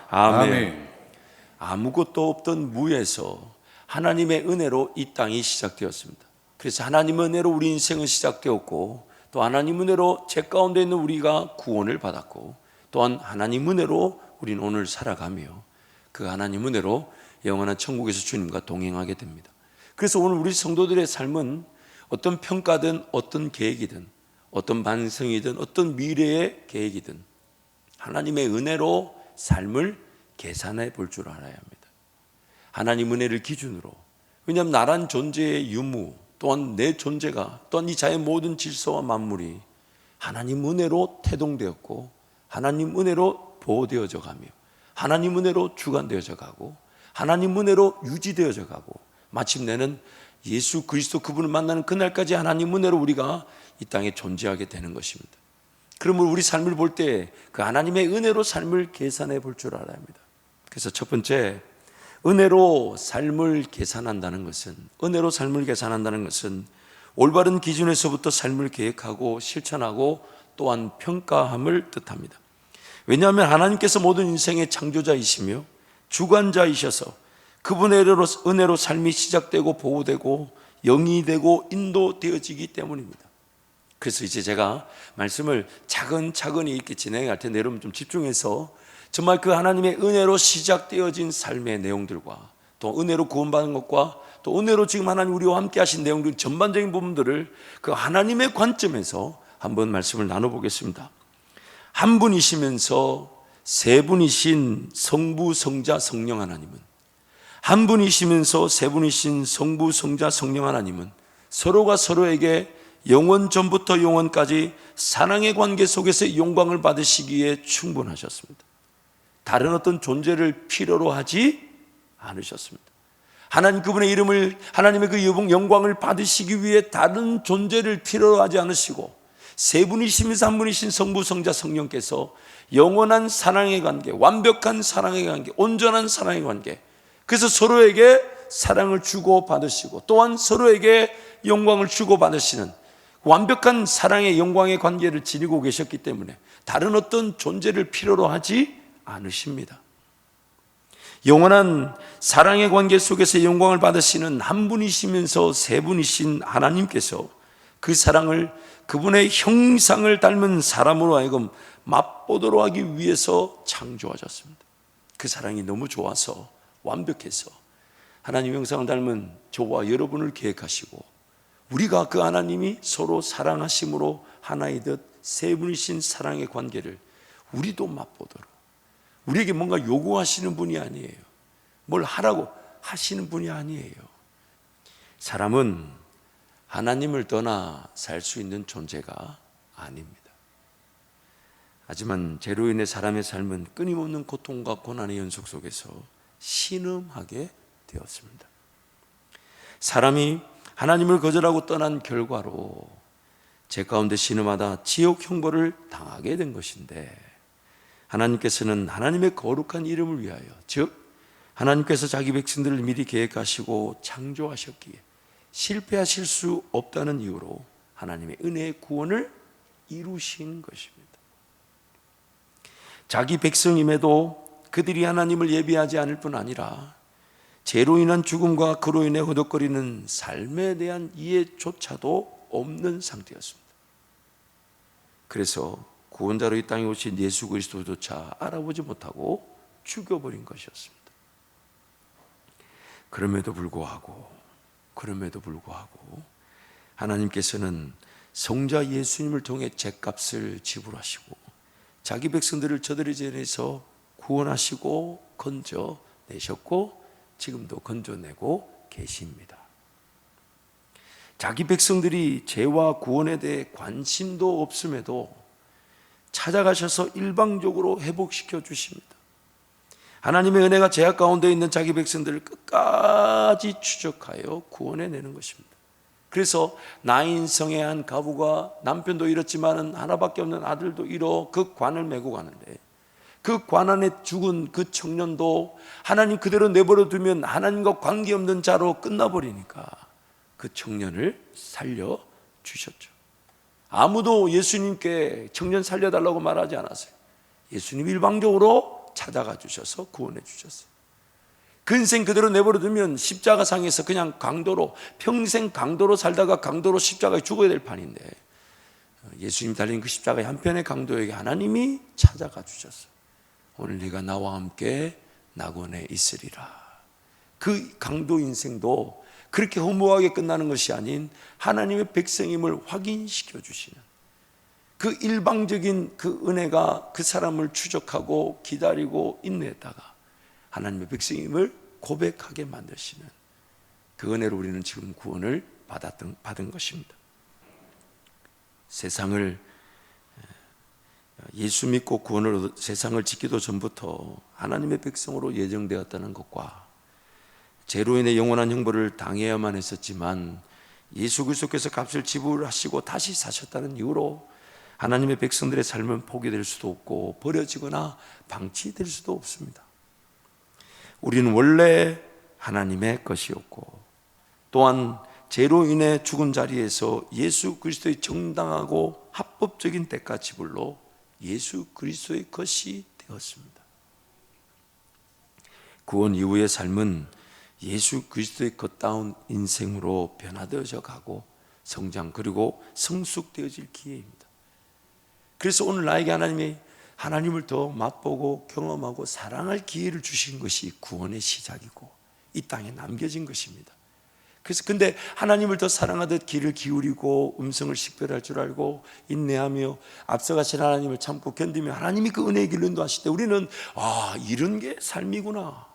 아멘. 아무것도 없던 무에서 하나님의 은혜로 이 땅이 시작되었습니다. 그래서 하나님의 은혜로 우리 인생은 시작되었고, 또 하나님 은혜로 죄 가운데 있는 우리가 구원을 받았고, 또한 하나님 은혜로 우리는 오늘 살아가며 그 하나님 은혜로 영원한 천국에서 주님과 동행하게 됩니다. 그래서 오늘 우리 성도들의 삶은 어떤 평가든 어떤 계획이든 어떤 반성이든 어떤 미래의 계획이든 하나님의 은혜로 삶을 계산해 볼 줄 알아야 합니다. 하나님 은혜를 기준으로. 왜냐하면 나란 존재의 유무, 또한 내 존재가, 또한 이 자의 모든 질서와 만물이 하나님 은혜로 태동되었고, 하나님 은혜로 보호되어져 가며, 하나님 은혜로 주관되어져 가고, 하나님 은혜로 유지되어져 가고, 마침내는 예수 그리스도 그분을 만나는 그날까지 하나님 은혜로 우리가 이 땅에 존재하게 되는 것입니다. 그러면 우리 삶을 볼 때 그 하나님의 은혜로 삶을 계산해 볼 줄 알아야 합니다. 그래서 첫 번째, 은혜로 삶을 계산한다는 것은, 은혜로 삶을 계산한다는 것은 올바른 기준에서부터 삶을 계획하고 실천하고 또한 평가함을 뜻합니다. 왜냐하면 하나님께서 모든 인생의 창조자이시며 주관자이셔서 그분의 은혜로 삶이 시작되고 보호되고 영위되고 인도되어지기 때문입니다. 그래서 이제 제가 말씀을 차근차근히 이렇게 진행할 텐데 여러분 좀 집중해서 정말 그 하나님의 은혜로 시작되어진 삶의 내용들과 또 은혜로 구원받은 것과 또 은혜로 지금 하나님 우리와 함께 하신 내용들 전반적인 부분들을 그 하나님의 관점에서 한번 말씀을 나눠보겠습니다. 한 분이시면서 세 분이신 성부, 성자, 성령 하나님은, 한 분이시면서 세 분이신 성부, 성자, 성령 하나님은 서로가 서로에게 영원 전부터 영원까지 사랑의 관계 속에서 영광을 받으시기에 충분하셨습니다. 다른 어떤 존재를 필요로 하지 않으셨습니다. 하나님 그분의 이름을, 하나님의 그 영광을 받으시기 위해 다른 존재를 필요로 하지 않으시고, 세 분이시면서 한 분이신 성부, 성자, 성령께서 영원한 사랑의 관계, 완벽한 사랑의 관계, 온전한 사랑의 관계, 그래서 서로에게 사랑을 주고 받으시고 또한 서로에게 영광을 주고 받으시는 완벽한 사랑의 영광의 관계를 지니고 계셨기 때문에 다른 어떤 존재를 필요로 하지 않으십니다. 영원한 사랑의 관계 속에서 영광을 받으시는 한 분이시면서 세 분이신 하나님께서 그 사랑을 그분의 형상을 닮은 사람으로 하여금 맛보도록 하기 위해서 창조하셨습니다. 그 사랑이 너무 좋아서 완벽해서 하나님 형상을 닮은 저와 여러분을 계획하시고, 우리가 그 하나님이 서로 사랑하심으로 하나이듯 세 분이신 사랑의 관계를 우리도 맛보도록, 우리에게 뭔가 요구하시는 분이 아니에요. 뭘 하라고 하시는 분이 아니에요. 사람은 하나님을 떠나 살 수 있는 존재가 아닙니다. 하지만 죄로 인해 사람의 삶은 끊임없는 고통과 고난의 연속 속에서 신음하게 되었습니다. 사람이 하나님을 거절하고 떠난 결과로 죄 가운데 신음하다 지옥 형벌을 당하게 된 것인데, 하나님께서는 하나님의 거룩한 이름을 위하여, 즉 하나님께서 자기 백성들을 미리 계획하시고 창조하셨기에 실패하실 수 없다는 이유로 하나님의 은혜의 구원을 이루신 것입니다. 자기 백성임에도 그들이 하나님을 예비하지 않을 뿐 아니라 죄로 인한 죽음과 그로 인해 허덕거리는 삶에 대한 이해조차도 없는 상태였습니다. 그래서 구원자로 이 땅에 오신 예수 그리스도조차 알아보지 못하고 죽여버린 것이었습니다. 그럼에도 불구하고 하나님께서는 성자 예수님을 통해 죄값을 지불하시고 자기 백성들을 저들의 죄에서 구원하시고 건져내셨고 지금도 건져내고 계십니다. 자기 백성들이 죄와 구원에 대해 관심도 없음에도 찾아가셔서 일방적으로 회복시켜 주십니다. 하나님의 은혜가 죄악 가운데 있는 자기 백성들을 끝까지 추적하여 구원해내는 것입니다. 그래서 나인성의 한 가부가 남편도 잃었지만 하나밖에 없는 아들도 잃어 그 관을 메고 가는데, 그 관 안에 죽은 그 청년도 하나님 그대로 내버려 두면 하나님과 관계없는 자로 끝나버리니까 그 청년을 살려주셨죠. 아무도 예수님께 청년 살려달라고 말하지 않았어요. 예수님 일방적으로 찾아가 주셔서 구원해 주셨어요. 그 인생 그대로 내버려두면 십자가상에서 그냥 강도로, 평생 강도로 살다가 강도로 십자가에 죽어야 될 판인데, 예수님 달린 그 십자가의 한편의 강도에게 하나님이 찾아가 주셨어요. 오늘 네가 나와 함께 낙원에 있으리라. 그 강도 인생도 그렇게 허무하게 끝나는 것이 아닌 하나님의 백성임을 확인시켜 주시는 그 일방적인 그 은혜가 그 사람을 추적하고 기다리고 인내했다가 하나님의 백성임을 고백하게 만드시는 그 은혜로 우리는 지금 구원을 받은 것입니다. 세상을 예수 믿고 구원을 세상을 짓기도 전부터 하나님의 백성으로 예정되었다는 것과 죄로 인해 영원한 형벌을 당해야만 했었지만 예수 그리스도께서 값을 지불하시고 다시 사셨다는 이유로 하나님의 백성들의 삶은 포기될 수도 없고 버려지거나 방치될 수도 없습니다. 우리는 원래 하나님의 것이었고 또한 죄로 인해 죽은 자리에서 예수 그리스도의 정당하고 합법적인 대가 지불로 예수 그리스도의 것이 되었습니다. 구원 이후의 삶은 예수 그리스도의 것다운 인생으로 변화되어져 가고 성장 그리고 성숙되어질 기회입니다. 그래서 오늘 나에게 하나님이 하나님을 더 맛보고 경험하고 사랑할 기회를 주신 것이 구원의 시작이고 이 땅에 남겨진 것입니다. 그래서 근데 하나님을 더 사랑하듯 귀를 기울이고 음성을 식별할 줄 알고 인내하며 앞서가신 하나님을 참고 견디며 하나님이 그 은혜의 길로 인도하실 때 우리는 이런 게 삶이구나.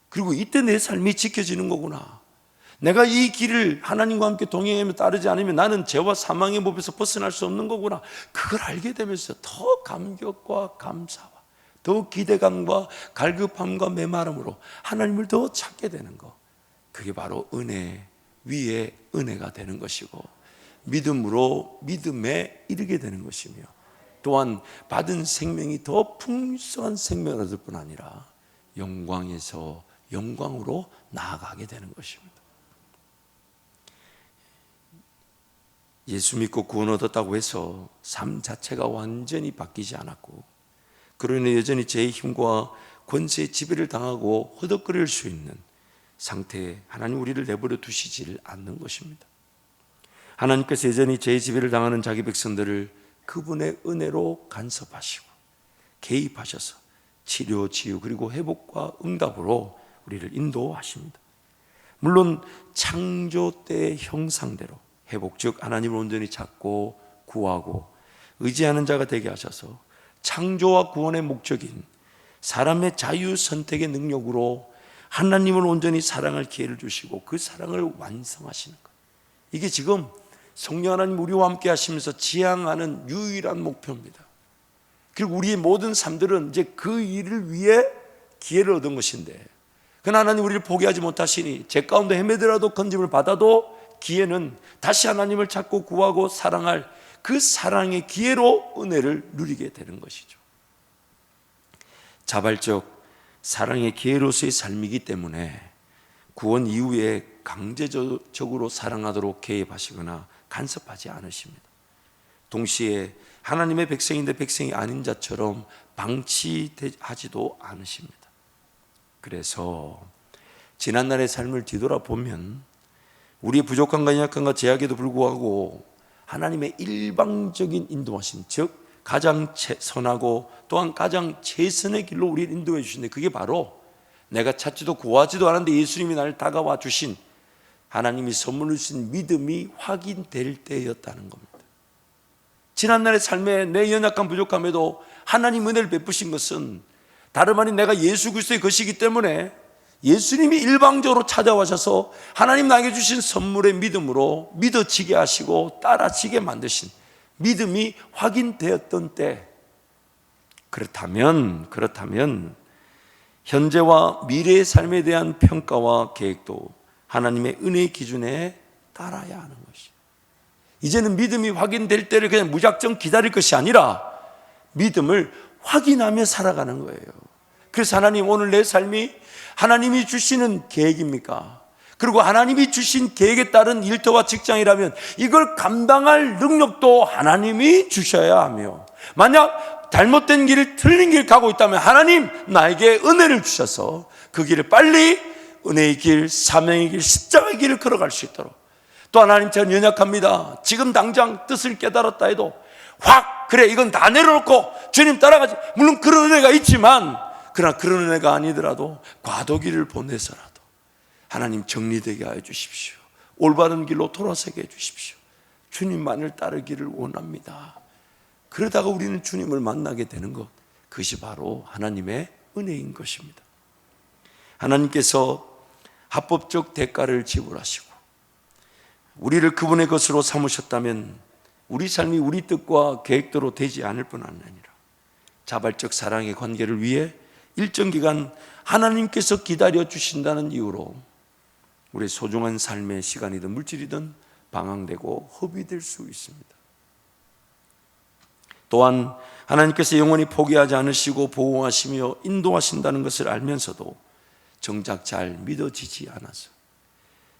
그리고 이때 내 삶이 지켜지는 거구나. 내가 이 길을 하나님과 함께 동행하며 따르지 않으면 나는 죄와 사망의 법에서 벗어날 수 없는 거구나. 그걸 알게 되면서 더 감격과 감사와 더 기대감과 갈급함과 메마름으로 하나님을 더 찾게 되는 거. 그게 바로 은혜 위에 은혜가 되는 것이고 믿음으로 믿음에 이르게 되는 것이며 또한 받은 생명이 더 풍성한 생명을 얻을 뿐 아니라 영광에서 영광으로 나아가게 되는 것입니다. 예수 믿고 구원 얻었다고 해서 삶 자체가 완전히 바뀌지 않았고 그로 인해 여전히 죄의 힘과 권세의 지배를 당하고 허덕거릴 수 있는 상태에 하나님 우리를 내버려 두시지를 않는 것입니다. 하나님께서 여전히 죄의 지배를 당하는 자기 백성들을 그분의 은혜로 간섭하시고 개입하셔서 치료, 치유 그리고 회복과 응답으로 우리를 인도하십니다. 물론 창조 때의 형상대로 회복, 즉 하나님을 온전히 찾고 구하고 의지하는 자가 되게 하셔서 창조와 구원의 목적인 사람의 자유 선택의 능력으로 하나님을 온전히 사랑할 기회를 주시고 그 사랑을 완성하시는 것. 이게 지금 성령 하나님 우리와 함께 하시면서 지향하는 유일한 목표입니다. 그리고 우리의 모든 삶들은 이제 그 일을 위해 기회를 얻은 것인데 그러나 하나님 우리를 포기하지 못하시니 죄 가운데 헤매더라도 건짐을 받아도 기회는 다시 하나님을 찾고 구하고 사랑할 그 사랑의 기회로 은혜를 누리게 되는 것이죠. 자발적 사랑의 기회로서의 삶이기 때문에 구원 이후에 강제적으로 사랑하도록 개입하시거나 간섭하지 않으십니다. 동시에 하나님의 백성인데 백성이 아닌 자처럼 방치하지도 않으십니다. 그래서 지난날의 삶을 뒤돌아보면 우리의 부족함과 연약함과 제약에도 불구하고 하나님의 일방적인 인도하심, 즉 가장 선하고 또한 가장 최선의 길로 우리를 인도해 주시는데 그게 바로 내가 찾지도 구하지도 않았는데 예수님이 나를 다가와 주신 하나님이 선물로 주신 믿음이 확인될 때였다는 겁니다. 지난날의 삶에 내 연약한 부족함에도 하나님 은혜를 베푸신 것은 다름 아닌 내가 예수 그리스도의 것이기 때문에 예수님이 일방적으로 찾아와셔서 하나님 나에게 주신 선물의 믿음으로 믿어지게 하시고 따라지게 만드신 믿음이 확인되었던 때, 그렇다면 현재와 미래의 삶에 대한 평가와 계획도 하나님의 은혜의 기준에 따라야 하는 것이죠. 이제는 믿음이 확인될 때를 그냥 무작정 기다릴 것이 아니라 믿음을 확인하며 살아가는 거예요. 그래서 하나님 오늘 내 삶이 하나님이 주시는 계획입니까? 그리고 하나님이 주신 계획에 따른 일터와 직장이라면 이걸 감당할 능력도 하나님이 주셔야 하며 만약 잘못된 길을 틀린 길 가고 있다면 하나님 나에게 은혜를 주셔서 그 길을 빨리 은혜의 길, 사명의 길, 십자가의 길을 걸어갈 수 있도록. 또 하나님 저는 연약합니다. 지금 당장 뜻을 깨달았다 해도 확 그래 이건 다 내려놓고 주님 따라가지. 물론 그런 은혜가 있지만 그러나 그런 은혜가 아니더라도 과도기를 보내서라도 하나님 정리되게 하여 주십시오. 올바른 길로 돌아서게 해주십시오. 주님만을 따르기를 원합니다. 그러다가 우리는 주님을 만나게 되는 것, 그것이 바로 하나님의 은혜인 것입니다. 하나님께서 합법적 대가를 지불하시고 우리를 그분의 것으로 삼으셨다면 우리 삶이 우리 뜻과 계획대로 되지 않을 뿐 아니라 자발적 사랑의 관계를 위해 일정 기간 하나님께서 기다려 주신다는 이유로 우리의 소중한 삶의 시간이든 물질이든 방황되고 허비될 수 있습니다. 또한 하나님께서 영원히 포기하지 않으시고 보호하시며 인도하신다는 것을 알면서도 정작 잘 믿어지지 않아서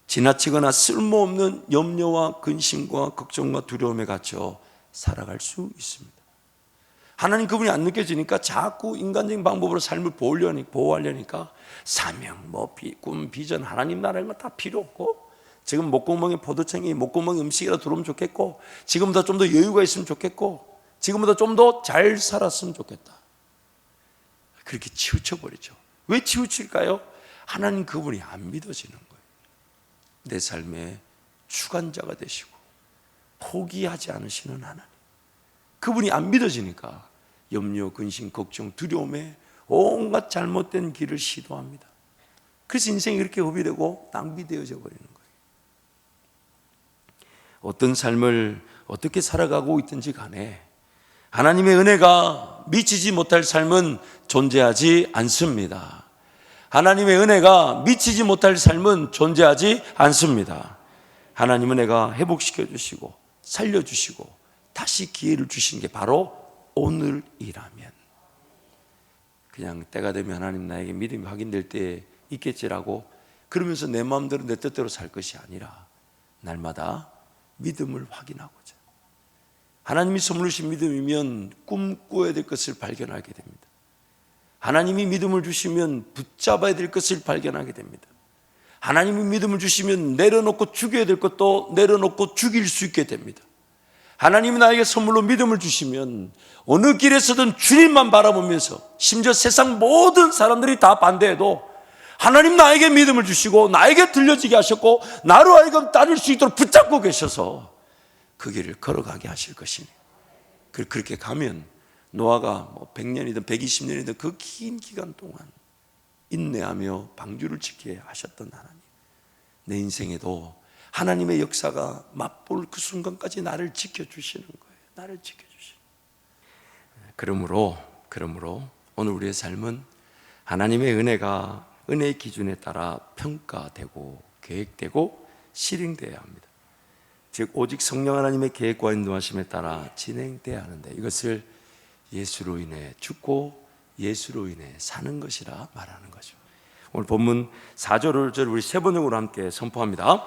지나치거나 쓸모없는 염려와 근심과 걱정과 두려움에 갇혀 살아갈 수 있습니다. 하나님 그분이 안 느껴지니까 자꾸 인간적인 방법으로 삶을 보호하려니까 사명, 꿈, 비전, 하나님 나라는 거 다 필요 없고 지금 목구멍에 포도청이 목구멍에 음식이라도 들어오면 좋겠고 지금보다 좀 더 여유가 있으면 좋겠고 지금보다 좀 더 잘 살았으면 좋겠다. 그렇게 치우쳐버리죠. 왜 치우칠까요? 하나님 그분이 안 믿어지는 거예요. 내 삶의 주관자가 되시고 포기하지 않으시는 하나님, 그분이 안 믿어지니까 염려, 근심, 걱정, 두려움에 온갖 잘못된 길을 시도합니다. 그래서 인생이 그렇게 허비되고 낭비되어져 버리는 거예요. 어떤 삶을 어떻게 살아가고 있든지 간에 하나님의 은혜가 미치지 못할 삶은 존재하지 않습니다. 하나님의 은혜가 미치지 못할 삶은 존재하지 않습니다. 하나님 은혜가 회복시켜 주시고 살려주시고 다시 기회를 주신 게 바로 오늘이라면 그냥 때가 되면 하나님 나에게 믿음이 확인될 때 있겠지라고 그러면서 내 마음대로 내 뜻대로 살 것이 아니라 날마다 믿음을 확인하고자 하나님이 선물로 주신 믿음이면 꿈꿔야 될 것을 발견하게 됩니다. 하나님이 믿음을 주시면 붙잡아야 될 것을 발견하게 됩니다. 하나님이 믿음을 주시면 내려놓고 죽여야 될 것도 내려놓고 죽일 수 있게 됩니다. 하나님이 나에게 선물로 믿음을 주시면 어느 길에서든 주님만 바라보면서 심지어 세상 모든 사람들이 다 반대해도 하나님 나에게 믿음을 주시고 나에게 들려지게 하셨고 나로 하여금 따를 수 있도록 붙잡고 계셔서 그 길을 걸어가게 하실 것이니 그렇게 가면 노아가 100년이든 120년이든 그 긴 기간 동안 인내하며 방주를 지키게 하셨던 하나님, 내 인생에도 하나님의 역사가 맛볼 그 순간까지 나를 지켜주시는 거예요. 나를 지켜주시는 거예요. 그러므로 오늘 우리의 삶은 하나님의 은혜가 은혜의 기준에 따라 평가되고 계획되고 실행되어야 합니다. 즉 오직 성령 하나님의 계획과 인도하심에 따라 진행돼야 하는데 이것을 예수로 인해 죽고 예수로 인해 사는 것이라 말하는 거죠. 오늘 본문 4절을 우리 세 번역으로 함께 선포합니다.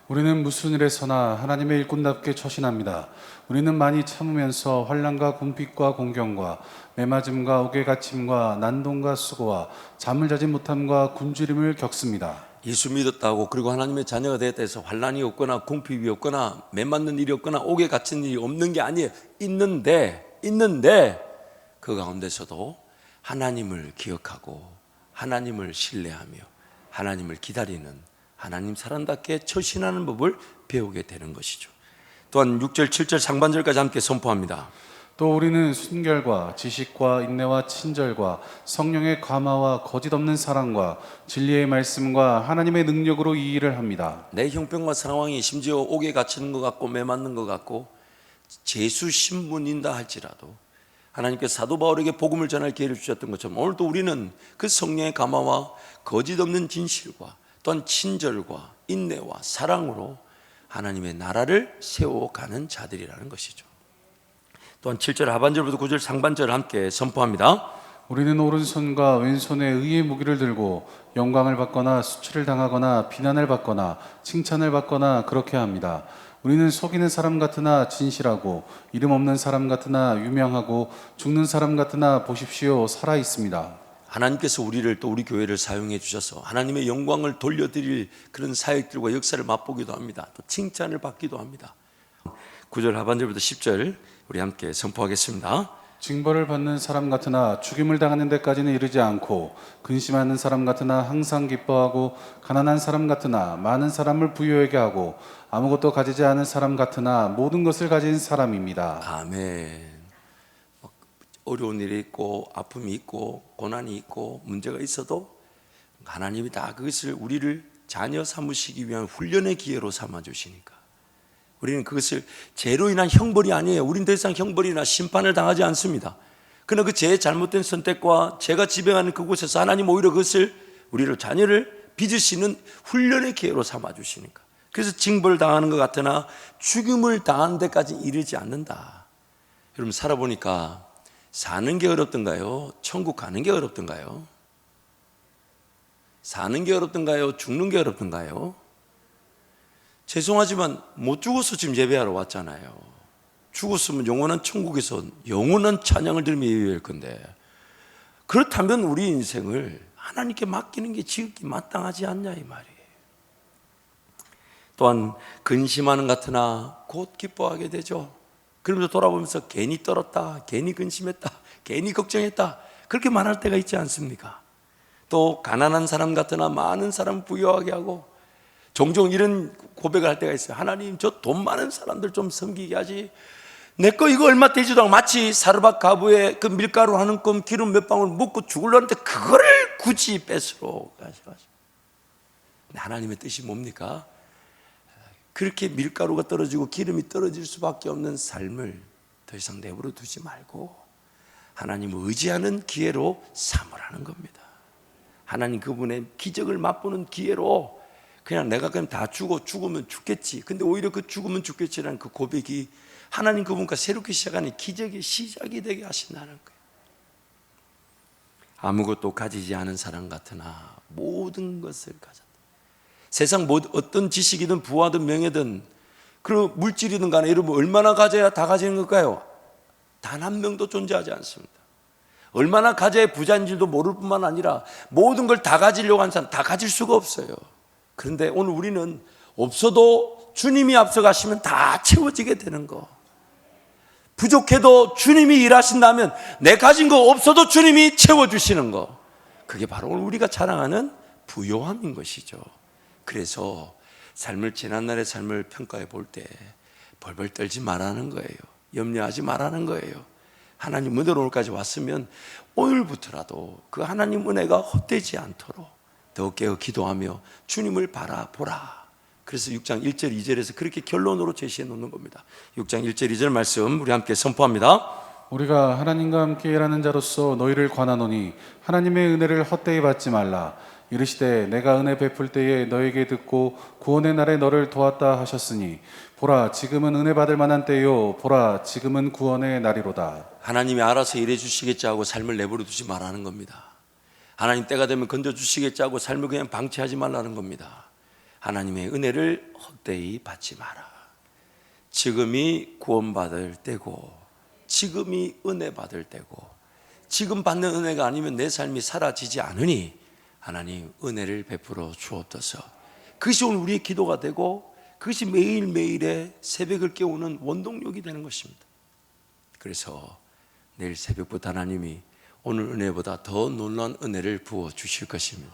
우리는 무슨 일에서나 하나님의 일꾼답게 처신합니다. 우리는 많이 참으면서 환난과 궁핍과 공경과 매맞음과 옥에 갇힘과 난동과 수고와 잠을 자지 못함과 굶주림을 겪습니다. 예수 믿었다고 그리고 하나님의 자녀가 되었다 해서 환난이 없거나 궁핍이 없거나 매맞는 일이 없거나 옥에 갇힌 일이 없는 게 아니에요. 있는데 그 가운데서도 하나님을 기억하고 하나님을 신뢰하며 하나님을 기다리는 하나님 사람답게 처신하는 법을 배우게 되는 것이죠. 또한 6절, 7절 상반절까지 함께 선포합니다. 또 우리는 순결과 지식과 인내와 친절과 성령의 감화와 거짓 없는 사랑과 진리의 말씀과 하나님의 능력으로 이 일을 합니다. 내 형편과 상황이 심지어 옥에 갇히는 것 같고 매맞는 것 같고 제수 신분인다 할지라도 하나님께서 사도 바울에게 복음을 전할 기회를 주셨던 것처럼 오늘도 우리는 그 성령의 감화와 거짓 없는 진실과 또한 친절과 인내와 사랑으로 하나님의 나라를 세워가는 자들이라는 것이죠. 또한 7절 하반절부터 9절 상반절을 함께 선포합니다. 우리는 오른손과 왼손에 의의 무기를 들고 영광을 받거나 수치를 당하거나 비난을 받거나 칭찬을 받거나 그렇게 합니다. 우리는 속이는 사람 같으나 진실하고 이름 없는 사람 같으나 유명하고 죽는 사람 같으나 보십시오 살아 있습니다. 하나님께서 우리를 또 우리 교회를 사용해 주셔서 하나님의 영광을 돌려드릴 그런 사역들과 역사를 맛보기도 합니다. 또 칭찬을 받기도 합니다. 9절 하반절부터 10절 우리 함께 선포하겠습니다. 징벌을 받는 사람 같으나 죽임을 당하는 데까지는 이르지 않고 근심하는 사람 같으나 항상 기뻐하고 가난한 사람 같으나 많은 사람을 부유하게 하고 아무것도 가지지 않은 사람 같으나 모든 것을 가진 사람입니다. 아멘. 어려운 일이 있고 아픔이 있고 고난이 있고 문제가 있어도 하나님이 다 그것을 우리를 자녀 삼으시기 위한 훈련의 기회로 삼아 주시니까 우리는 그것을 죄로 인한 형벌이 아니에요. 우리는 더 이상 형벌이나 심판을 당하지 않습니다. 그러나 그 죄의 잘못된 선택과 죄가 지배하는 그곳에서 하나님 오히려 그것을 우리를 자녀를 빚으시는 훈련의 기회로 삼아 주시니까 그래서 징벌 당하는 것 같으나 죽임을 당하는 데까지 이르지 않는다. 여러분 살아보니까 사는 게 어렵던가요? 천국 가는 게 어렵던가요? 사는 게 어렵던가요? 죽는 게 어렵던가요? 죄송하지만 못 죽어서 지금 예배하러 왔잖아요. 죽었으면 영원한 천국에서 영원한 찬양을 들으며 예배할 건데 그렇다면 우리 인생을 하나님께 맡기는 게 지극히 마땅하지 않냐 이 말이에요. 또한 근심하는 같으나 곧 기뻐하게 되죠. 그러면서 돌아보면서 괜히 떨었다, 괜히 근심했다, 괜히 걱정했다 그렇게 말할 때가 있지 않습니까? 또 가난한 사람 같으나 많은 사람 부유하게 하고 종종 이런 고백을 할 때가 있어요. 하나님 저 돈 많은 사람들 좀 섬기게 하지 내 거 이거 얼마 되지도 않고 마치 사르밧 가부에 그 밀가루 한 움큼 기름 몇 방울 묻고 죽으려는데 그거를 굳이 뺏으러 가셔가지고 하나님의 뜻이 뭡니까? 그렇게 밀가루가 떨어지고 기름이 떨어질 수밖에 없는 삶을 더 이상 내버려 두지 말고 하나님을 의지하는 기회로 삼으라는 겁니다. 하나님 그분의 기적을 맛보는 기회로 그냥 내가 그냥 다 죽으면 죽겠지. 근데 오히려 그 죽으면 죽겠지라는 그 고백이 하나님 그분과 새롭게 시작하는 기적의 시작이 되게 하신다는 거예요. 아무것도 가지지 않은 사람 같으나 모든 것을 가졌다. 세상 어떤 지식이든 부하든 명예든 그리고 물질이든 간에 여러분 얼마나 가져야 다 가지는 걸까요? 단 한 명도 존재하지 않습니다. 얼마나 가져야 부자인 줄도 모를 뿐만 아니라 모든 걸 다 가지려고 하는 사람 다 가질 수가 없어요. 그런데 오늘 우리는 없어도 주님이 앞서가시면 다 채워지게 되는 거. 부족해도 주님이 일하신다면 내 가진 거 없어도 주님이 채워주시는 거. 그게 바로 오늘 우리가 자랑하는 부요함인 것이죠. 그래서 삶을 지난날의 삶을 평가해 볼 때 벌벌 떨지 말라는 거예요. 염려하지 말라는 거예요. 하나님 은혜로 오늘까지 왔으면 오늘부터라도 그 하나님 은혜가 헛되지 않도록 더 깨어 기도하며 주님을 바라보라. 그래서 6장 1절 2절에서 그렇게 결론으로 제시해 놓는 겁니다. 6장 1절 2절 말씀 우리 함께 선포합니다. 우리가 하나님과 함께 일하는 자로서 너희를 권하노니 하나님의 은혜를 헛되이 받지 말라. 이르시되 내가 은혜 베풀 때에 너에게 듣고 구원의 날에 너를 도왔다 하셨으니 보라 지금은 은혜 받을 만한 때요 보라 지금은 구원의 날이로다. 하나님이 알아서 일해 주시겠지 하고 삶을 내버려 두지 말라는 겁니다. 하나님 때가 되면 건져 주시겠지 하고 삶을 그냥 방치하지 말라는 겁니다. 하나님의 은혜를 헛되이 받지 마라. 지금이 구원받을 때고 지금이 은혜 받을 때고 지금 받는 은혜가 아니면 내 삶이 사라지지 않으니 하나님 은혜를 베풀어 주옵소서. 그것이 오늘 우리의 기도가 되고 그것이 매일매일의 새벽을 깨우는 원동력이 되는 것입니다. 그래서 내일 새벽부터 하나님이 오늘 은혜보다 더 놀라운 은혜를 부어 주실 것입니다.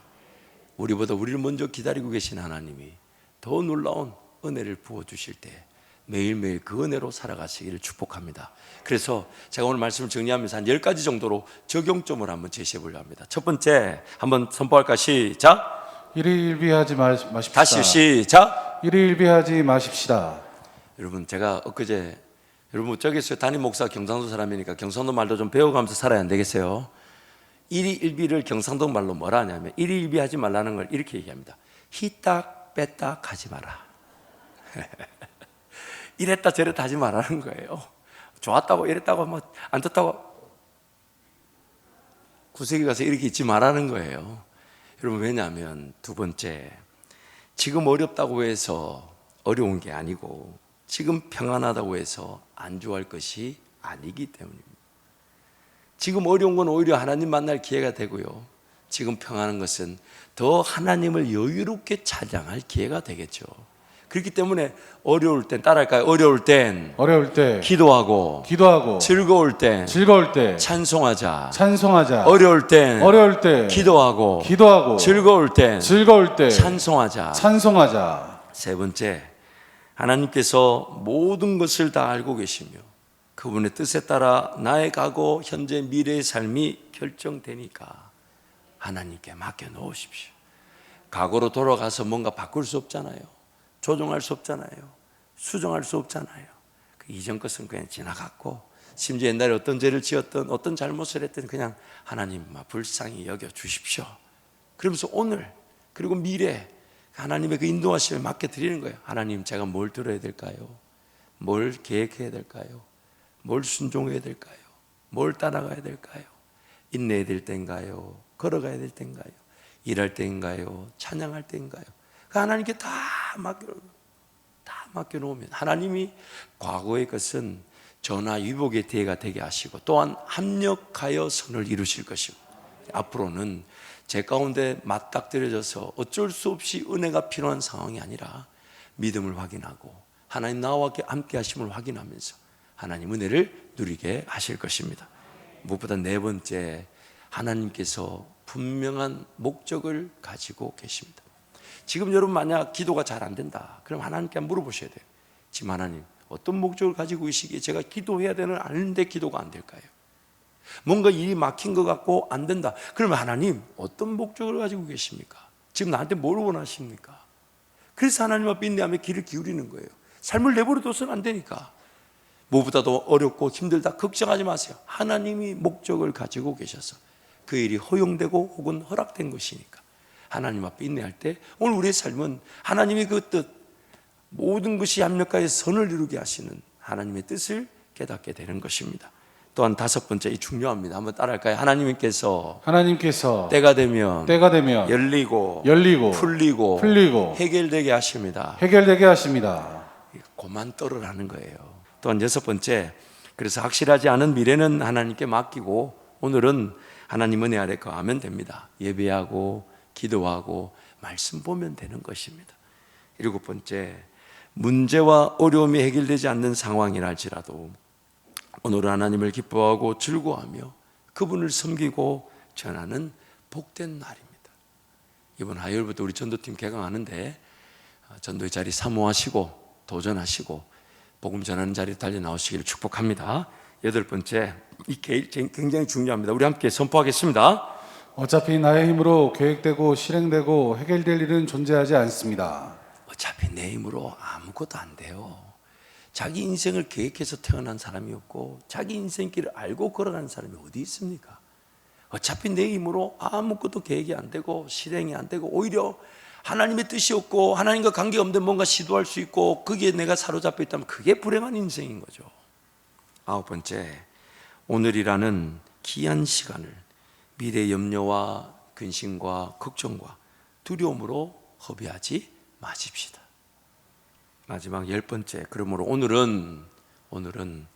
우리보다 우리를 먼저 기다리고 계신 하나님이 더 놀라운 은혜를 부어 주실 때 매일매일 그 은혜로 살아가시기를 축복합니다. 그래서 제가 오늘 말씀을 정리하면서 한 10가지 정도로 적용점을 한번 제시해 보려고 합니다. 첫 번째 한번 선포할까? 시작. 일희일비하지 마십시다. 다시 시작. 일희일비하지 마십시다. 여러분 제가 엊그제 여러분 저기서 담임 목사 경상도 사람이니까 경상도 말도 좀 배워가면서 살아야 안 되겠어요? 일희일비를 경상도 말로 뭐라 하냐면 일희일비하지 말라는 걸 이렇게 얘기합니다. 희딱 빼딱 하지 마라. 이랬다 저랬다 하지 말라는 거예요. 좋았다고 이랬다고 뭐 안 좋다고 구석에 가서 이렇게 있지 말라는 거예요. 여러분 왜냐하면 두 번째 지금 어렵다고 해서 어려운 게 아니고 지금 평안하다고 해서 안주할 것이 아니기 때문입니다. 지금 어려운 건 오히려 하나님 만날 기회가 되고요. 지금 평안한 것은 더 하나님을 여유롭게 찬양할 기회가 되겠죠. 그렇기 때문에 어려울 땐 따라할까요? 어려울 땐 기도하고 즐거울 땐 찬송하자. 어려울 땐 기도하고 즐거울 땐 찬송하자. 세 번째, 하나님께서 모든 것을 다 알고 계시며 그분의 뜻에 따라 나의 과거, 현재, 미래의 삶이 결정되니까 하나님께 맡겨 놓으십시오. 과거로 돌아가서 뭔가 바꿀 수 없잖아요. 조정할 수 없잖아요. 수정할 수 없잖아요. 그 이전 것은 그냥 지나갔고, 심지어 옛날에 어떤 죄를 지었던, 어떤 잘못을 했든 그냥 하나님 불쌍히 여겨 주십시오. 그러면서 오늘 그리고 미래 하나님의 그 인도하심에 맡겨 드리는 거예요. 하나님, 제가 뭘 들어야 될까요? 뭘 계획해야 될까요? 뭘 순종해야 될까요? 뭘 따라가야 될까요? 인내해야 될 때인가요? 걸어가야 될 때인가요? 일할 때인가요? 찬양할 때인가요? 하나님께 다 맡겨놓으면 하나님이 과거의 것은 전화위복의 대회가 되게 하시고 또한 합력하여 선을 이루실 것이고, 앞으로는 제 가운데 맞닥뜨려져서 어쩔 수 없이 은혜가 필요한 상황이 아니라 믿음을 확인하고 하나님 나와 함께 하심을 확인하면서 하나님 은혜를 누리게 하실 것입니다. 무엇보다 네 번째, 하나님께서 분명한 목적을 가지고 계십니다. 지금 여러분 만약 기도가 잘 안 된다, 그럼 하나님께 물어보셔야 돼요. 지금 하나님 어떤 목적을 가지고 계시기에 제가 기도해야 되는 아는데 기도가 안 될까요? 뭔가 일이 막힌 것 같고 안 된다, 그러면 하나님 어떤 목적을 가지고 계십니까? 지금 나한테 뭘 원하십니까? 그래서 하나님 앞에 인내하며 귀를 기울이는 거예요. 삶을 내버려둬서는 안 되니까. 무엇보다도 어렵고 힘들다 걱정하지 마세요. 하나님이 목적을 가지고 계셔서 그 일이 허용되고 혹은 허락된 것이니까 하나님 앞에 인내할 때 오늘 우리의 삶은 하나님의 그 뜻, 모든 것이 합력하여 선을 이루게 하시는 하나님의 뜻을 깨닫게 되는 것입니다. 또한 다섯 번째, 이 중요합니다. 한번 따라할까요? 하나님께서 때가 되면 열리고 풀리고 해결되게 하십니다. 고만 떨으라는 거예요. 또한 여섯 번째, 그래서 확실하지 않은 미래는 하나님께 맡기고 오늘은 하나님 은혜 아래 거하면 됩니다. 예배하고 기도하고 말씀 보면 되는 것입니다. 일곱 번째, 문제와 어려움이 해결되지 않는 상황이라 할지라도 오늘은 하나님을 기뻐하고 즐거워하며 그분을 섬기고 전하는 복된 날입니다. 이번 화요일부터 우리 전도팀 개강하는데 전도의 자리 사모하시고 도전하시고 복음 전하는 자리에 달려 나오시기를 축복합니다. 여덟 번째, 이 굉장히 중요합니다. 우리 함께 선포하겠습니다. 어차피 나의 힘으로 계획되고 실행되고 해결될 일은 존재하지 않습니다. 어차피 내 힘으로 아무것도 안 돼요. 자기 인생을 계획해서 태어난 사람이 없고 자기 인생길을 알고 걸어가는 사람이 어디 있습니까? 어차피 내 힘으로 아무것도 계획이 안 되고 실행이 안 되고 오히려 하나님의 뜻이 없고 하나님과 관계 없는데 뭔가 시도할 수 있고 거기에 내가 사로잡혀 있다면 그게 불행한 인생인 거죠. 아홉 번째, 오늘이라는 귀한 시간을 미래의 염려와 근심과 걱정과 두려움으로 허비하지 마십시다. 마지막 열 번째, 그러므로 오늘은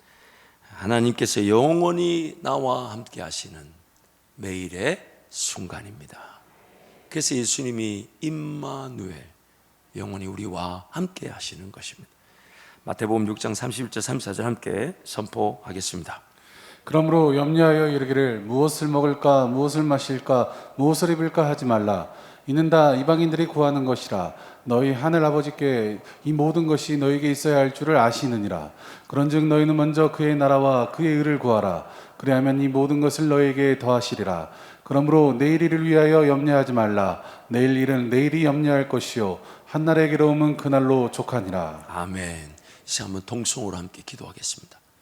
하나님께서 영원히 나와 함께 하시는 매일의 순간입니다. 그래서 예수님이 임마누엘, 영원히 우리와 함께 하시는 것입니다. 마태복음 6장 31절 34절 함께 선포하겠습니다. 그러므로 염려하여 이르기를 무엇을 먹을까 무엇을 마실까 무엇을 입을까 하지 말라. 이는 다 이방인들이 구하는 것이라. 너희 하늘 아버지께 이 모든 것이 너희에게 있어야 할 줄을 아시느니라. 그런즉 너희는 먼저 그의 나라와 그의 의를 구하라. 그리하면 이 모든 것을 너희에게 더하시리라. 그러므로 내일 일을 위하여 염려하지 말라. 내일 일은 내일이 염려할 것이요 한날의 괴로움은 그날로 족하니라. 아멘. 이제 한번 동성으로 함께 기도하겠습니다.